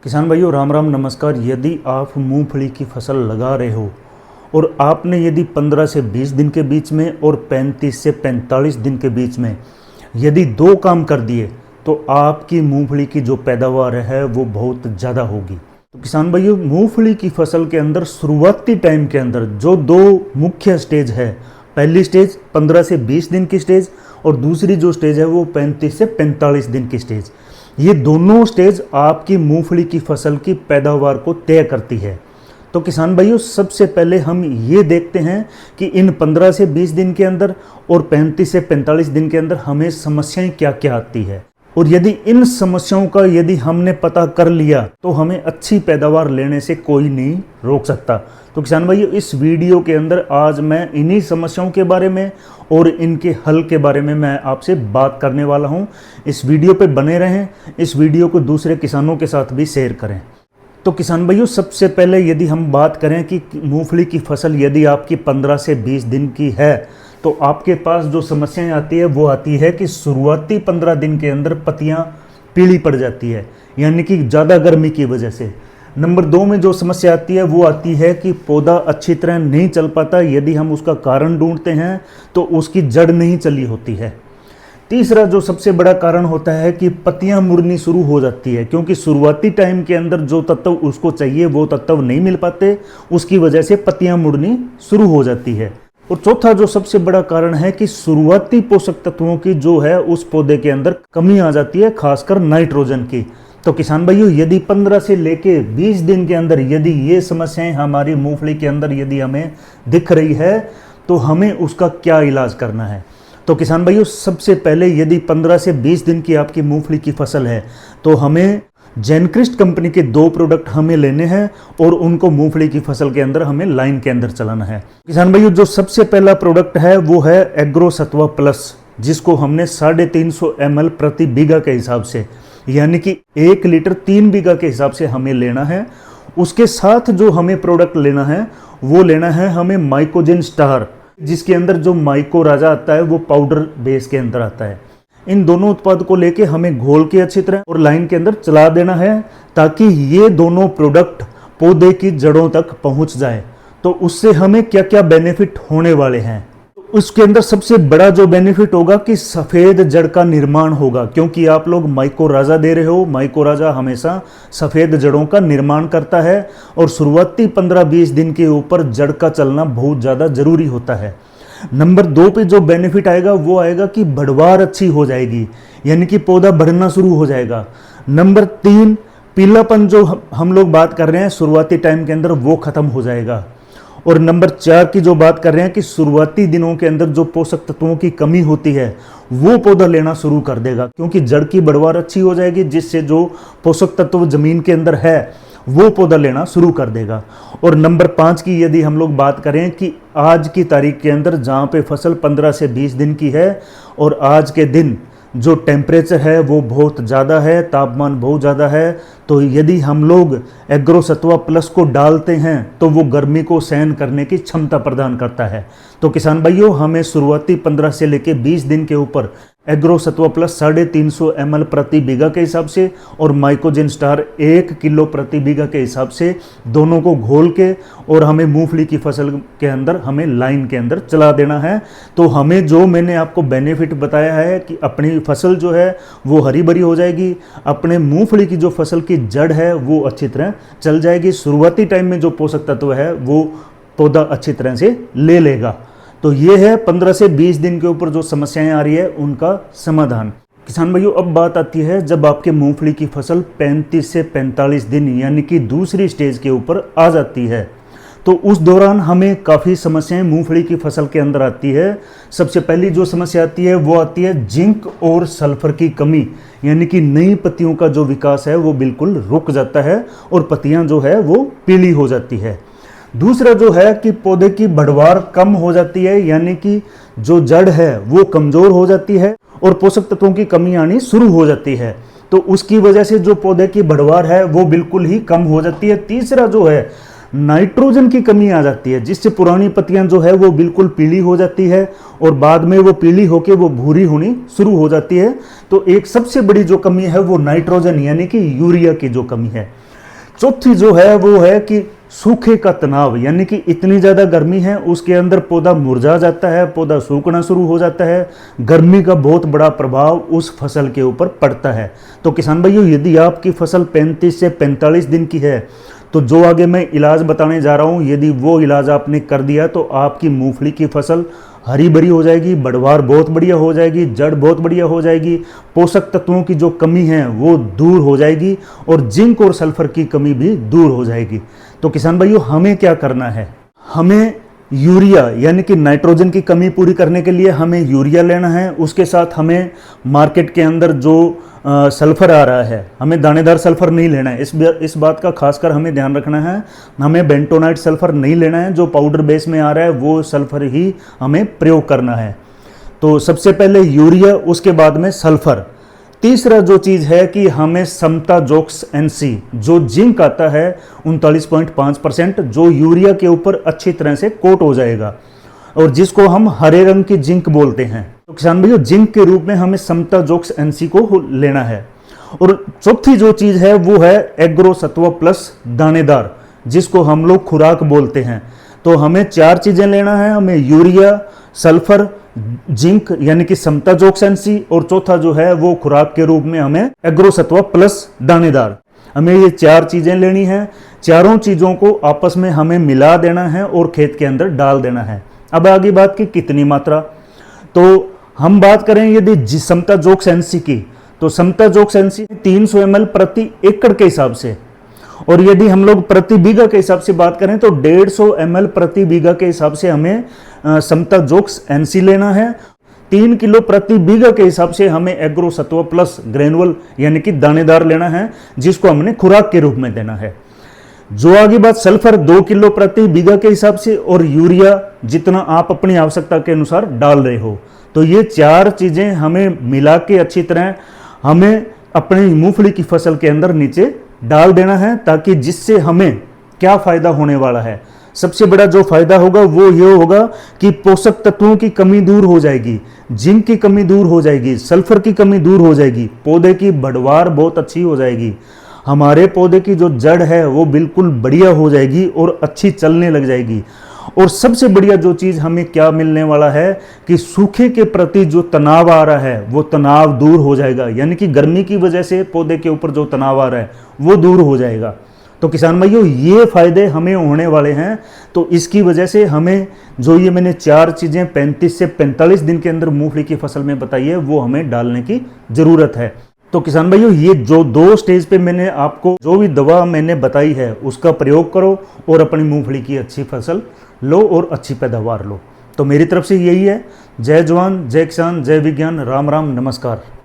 किसान भाइयों राम राम नमस्कार। यदि आप मूंगफली की फसल लगा रहे हो और आपने यदि 15 से 20 दिन के बीच में और 35 से 45 दिन के बीच में यदि दो काम कर दिए तो आपकी मूंगफली की जो पैदावार है वो बहुत ज़्यादा होगी। तो किसान भाइयों मूंगफली की फसल के अंदर शुरुआती टाइम के अंदर जो दो मुख्य स्टेज है, पहली स्टेज 15 से 20 दिन की स्टेज और दूसरी जो स्टेज है वो 35 से 45 दिन की स्टेज। ये दोनों स्टेज आपकी मूंगफली की फसल की पैदावार को तय करती है। तो किसान भाइयों सबसे पहले हम ये देखते हैं कि इन 15 से 20 दिन के अंदर और 35 से 45 दिन के अंदर हमें समस्याएं क्या क्या आती है, और यदि इन समस्याओं का यदि हमने पता कर लिया तो हमें अच्छी पैदावार लेने से कोई नहीं रोक सकता। तो किसान भाइयों इस वीडियो के अंदर आज मैं इन्हीं समस्याओं के बारे में और इनके हल के बारे में मैं आपसे बात करने वाला हूं। इस वीडियो पे बने रहें, इस वीडियो को दूसरे किसानों के साथ भी शेयर करें। तो किसान भाइयों सबसे पहले यदि हम बात करें कि मूंगफली की फसल यदि आपकी 15 से 20 दिन की है तो आपके पास जो समस्याएं आती है वो आती है कि शुरुआती 15 दिन के अंदर पत्तियां पीली पड़ जाती है, यानी कि ज़्यादा गर्मी की वजह से। नंबर 2 में जो समस्या आती है वो आती है कि पौधा अच्छी तरह नहीं चल पाता। यदि हम उसका कारण ढूंढते हैं तो उसकी जड़ नहीं चली होती है। तीसरा जो सबसे बड़ा कारण होता है कि पत्तियां मुड़नी शुरू हो जाती है, क्योंकि शुरुआती टाइम के अंदर जो तत्व उसको चाहिए वो तत्व नहीं मिल पाते, उसकी वजह से पत्तियां मुड़नी शुरू हो जाती है। और चौथा जो सबसे बड़ा कारण है कि शुरुआती पोषक तत्वों की जो है उस पौधे के अंदर कमी आ जाती है, खासकर नाइट्रोजन की। तो किसान भाइयों यदि 15 से लेके 20 दिन के अंदर यदि ये समस्याएं हमारी मूंगफली के अंदर यदि हमें दिख रही है तो हमें उसका क्या इलाज करना है। तो किसान भाइयों सबसे पहले यदि 15 से 20 दिन की आपकी मूंगफली की फसल है तो हमें जेनक्रिस्ट कंपनी के 2 प्रोडक्ट हमें लेने हैं और उनको मूंगफली की फसल के अंदर हमें लाइन के अंदर चलाना है। किसान भाइयों जो सबसे पहला प्रोडक्ट है वो है एग्रो सत्वा प्लस, जिसको हमने 350 ml प्रति बीघा के हिसाब से, यानी कि 1 लीटर 3 बीघा के हिसाब से हमें लेना है। उसके साथ जो हमें प्रोडक्ट लेना है वो लेना है हमें माइकोजेन स्टार, जिसके अंदर जो माइको राजा आता है वो पाउडर बेस के अंदर आता है। इन दोनों उत्पाद को लेके हमें घोल के अच्छी तरह और लाइन के अंदर चला देना है ताकि ये दोनों प्रोडक्ट पौधे की जड़ों तक पहुंच जाए। तो उससे हमें क्या क्या बेनिफिट होने वाले हैं, उसके अंदर सबसे बड़ा जो बेनिफिट होगा कि सफ़ेद जड़ का निर्माण होगा, क्योंकि आप लोग माइको राजा दे रहे हो। माइको राजा हमेशा सफ़ेद जड़ों का निर्माण करता है और शुरुआती 15-20 दिन के ऊपर जड़ का चलना बहुत ज़्यादा ज़रूरी होता है। नंबर 2 पे जो बेनिफिट आएगा वो आएगा कि बढ़वार अच्छी हो जाएगी, यानी कि पौधा बढ़ना शुरू हो जाएगा। नंबर 3 पीलापन जो हम लोग बात कर रहे हैं शुरुआती टाइम के अंदर वो खत्म हो जाएगा। और नंबर 4 की जो बात कर रहे हैं कि शुरुआती दिनों के अंदर जो पोषक तत्वों की कमी होती है वो पौधा लेना शुरू कर देगा, क्योंकि जड़ की बढ़वार अच्छी हो जाएगी, जिससे जो पोषक तत्व जमीन के अंदर है वो पौधा लेना शुरू कर देगा। और नंबर 5 की यदि हम लोग बात करें कि आज की तारीख के अंदर जहाँ पे फसल 15 से 20 दिन की है और आज के दिन जो टेम्परेचर है वो बहुत ज़्यादा है, तापमान बहुत ज़्यादा है, तो यदि हम लोग एग्रो सत्वा प्लस को डालते हैं तो वो गर्मी को सहन करने की क्षमता प्रदान करता है। तो किसान भाइयों हमें शुरुआती 15 से लेके 20 दिन के ऊपर एग्रो सत्वा प्लस 350 ml प्रति बीघा के हिसाब से और माइकोजेन स्टार 1 किलो प्रति बीघा के हिसाब से दोनों को घोल के और हमें मूंगफली की फसल के अंदर हमें लाइन के अंदर चला देना है। तो हमें जो मैंने आपको बेनिफिट बताया है कि अपनी फसल जो है वो हरी भरी हो जाएगी, अपने मूंगफली की जो फसल की जड़ है वो अच्छी तरह चल जाएगी, शुरुआती टाइम में जो पोषक तत्व है वो पौधा अच्छी तरह से ले लेगा। तो ये है 15 से 20 दिन के ऊपर जो समस्याएं आ रही है उनका समाधान। किसान भाइयों अब बात आती है जब आपके मूंगफली की फसल 35 से 45 दिन यानी कि दूसरी स्टेज के ऊपर आ जाती है, तो उस दौरान हमें काफ़ी समस्याएं मूंगफली की फसल के अंदर आती है। सबसे पहली जो समस्या आती है वो आती है जिंक और सल्फर की कमी, यानी कि नई पत्तियों का जो विकास है वो बिल्कुल रुक जाता है और पत्तियां जो है वो पीली हो जाती है। दूसरा जो है कि पौधे की बढ़वार कम हो जाती है, यानी कि जो जड़ है वो कमज़ोर हो जाती है और पोषक तत्वों की कमी आनी शुरू हो जाती है, तो उसकी वजह से जो पौधे की बढ़वार है वो बिल्कुल ही कम हो जाती है। तीसरा जो है नाइट्रोजन की कमी आ जाती है, जिससे पुरानी पत्तियां जो है वो बिल्कुल पीली हो जाती है और बाद में वो पीली होकर वो भूरी होनी शुरू हो जाती है। तो एक सबसे बड़ी जो कमी है वो नाइट्रोजन यानी कि यूरिया की जो कमी है। चौथी जो है वो है कि सूखे का तनाव, यानी कि इतनी ज़्यादा गर्मी है उसके अंदर पौधा मुरझा जाता है, पौधा सूखना शुरू हो जाता है। गर्मी का बहुत बड़ा प्रभाव उस फसल के ऊपर पड़ता है। तो किसान भाइयों, यदि आपकी फसल 35 से 45 दिन की है तो जो आगे मैं इलाज बताने जा रहा हूँ, यदि वो इलाज आपने कर दिया तो आपकी मूंगफली की फसल हरी भरी हो जाएगी, बढ़वार बहुत बढ़िया हो जाएगी, जड़ बहुत बढ़िया हो जाएगी, पोषक तत्वों की जो कमी है वो दूर हो जाएगी और जिंक और सल्फर की कमी भी दूर हो जाएगी। तो किसान भाइयों, हमें क्या करना है? हमें यूरिया यानी कि नाइट्रोजन की कमी पूरी करने के लिए हमें यूरिया लेना है। उसके साथ हमें मार्केट के अंदर जो सल्फर आ रहा है, हमें दानेदार सल्फर नहीं लेना है। इस बात का खासकर हमें ध्यान रखना है। हमें बेंटोनाइट सल्फर नहीं लेना है, जो पाउडर बेस में आ रहा है वो सल्फर ही हमें प्रयोग करना है। तो सबसे पहले यूरिया, उसके बाद में सल्फर। तीसरा जो चीज़ है कि हमें समताजोक्स NC, जो जिंक आता है 39.5%, जो यूरिया के ऊपर अच्छी तरह से कोट हो जाएगा और जिसको हम हरे रंग की जिंक बोलते हैं। तो किसान भाइयों, जिंक के रूप में हमें समताजोक्स NC को लेना है। और चौथी जो चीज़ है वो है एग्रो सत्व प्लस दानेदार, जिसको हम लोग खुराक बोलते हैं। तो हमें 4 चीज़ें लेना है, हमें यूरिया, सल्फर, जिंक यानी कि समताजोक्स NC, और चौथा जो है वो खुराक के रूप में हमें एग्रो सत्व प्लस दानेदार। हमें ये 4 चीजें लेनी है। चारों चीजों को आपस में हमें मिला देना है और खेत के अंदर डाल देना है। अब आगे बात की कितनी मात्रा, तो हम बात करें यदि समताजोक्स NC की, तो समताजोक्स NC 300 ml प्रति एकड़ के हिसाब से, और यदि हम लोग प्रति बीघा के हिसाब से बात करें तो 150 ml प्रति बीघा के हिसाब से हमें समताजोक्स NC लेना है। 3 किलो प्रति बीघा के हिसाब से हमें एग्रो सत्व प्लस ग्रेनुअल यानी कि दानेदार लेना है, जिसको हमने खुराक के रूप में देना है। जो आगे बात सल्फर 2 किलो प्रति बीघा के हिसाब से, और यूरिया जितना आप अपनी आवश्यकता के अनुसार डाल रहे हो। तो ये 4 चीजें हमें मिला के अच्छी तरह हमें अपनी मूंगफली की फसल के अंदर नीचे डाल देना है, ताकि जिससे हमें क्या फायदा होने वाला है। सबसे बड़ा जो फायदा होगा वो ये होगा कि पोषक तत्वों की कमी दूर हो जाएगी, जिंक की कमी दूर हो जाएगी, सल्फर की कमी दूर हो जाएगी, पौधे की बढ़वार बहुत अच्छी हो जाएगी, हमारे पौधे की जो जड़ है वो बिल्कुल बढ़िया हो जाएगी और अच्छी चलने लग जाएगी। और सबसे बढ़िया जो चीज़ हमें क्या मिलने वाला है कि सूखे के प्रति जो तनाव आ रहा है वो तनाव दूर हो जाएगा, यानी कि गर्मी की वजह से पौधे के ऊपर जो तनाव आ रहा है वो दूर हो जाएगा। तो किसान भाइयों, ये फायदे हमें होने वाले हैं। तो इसकी वजह से हमें जो ये मैंने 4 चीज़ें 35 से 45 दिन के अंदर मूंगफली की फसल में बताई है वो हमें डालने की ज़रूरत है। तो किसान भाइयों, ये जो 2 स्टेज पे मैंने आपको जो भी दवा मैंने बताई है उसका प्रयोग करो और अपनी मूंगफली की अच्छी फसल लो और अच्छी पैदावार लो। तो मेरी तरफ से यही है। जय जवान, जय किसान, जय विज्ञान, राम राम, नमस्कार।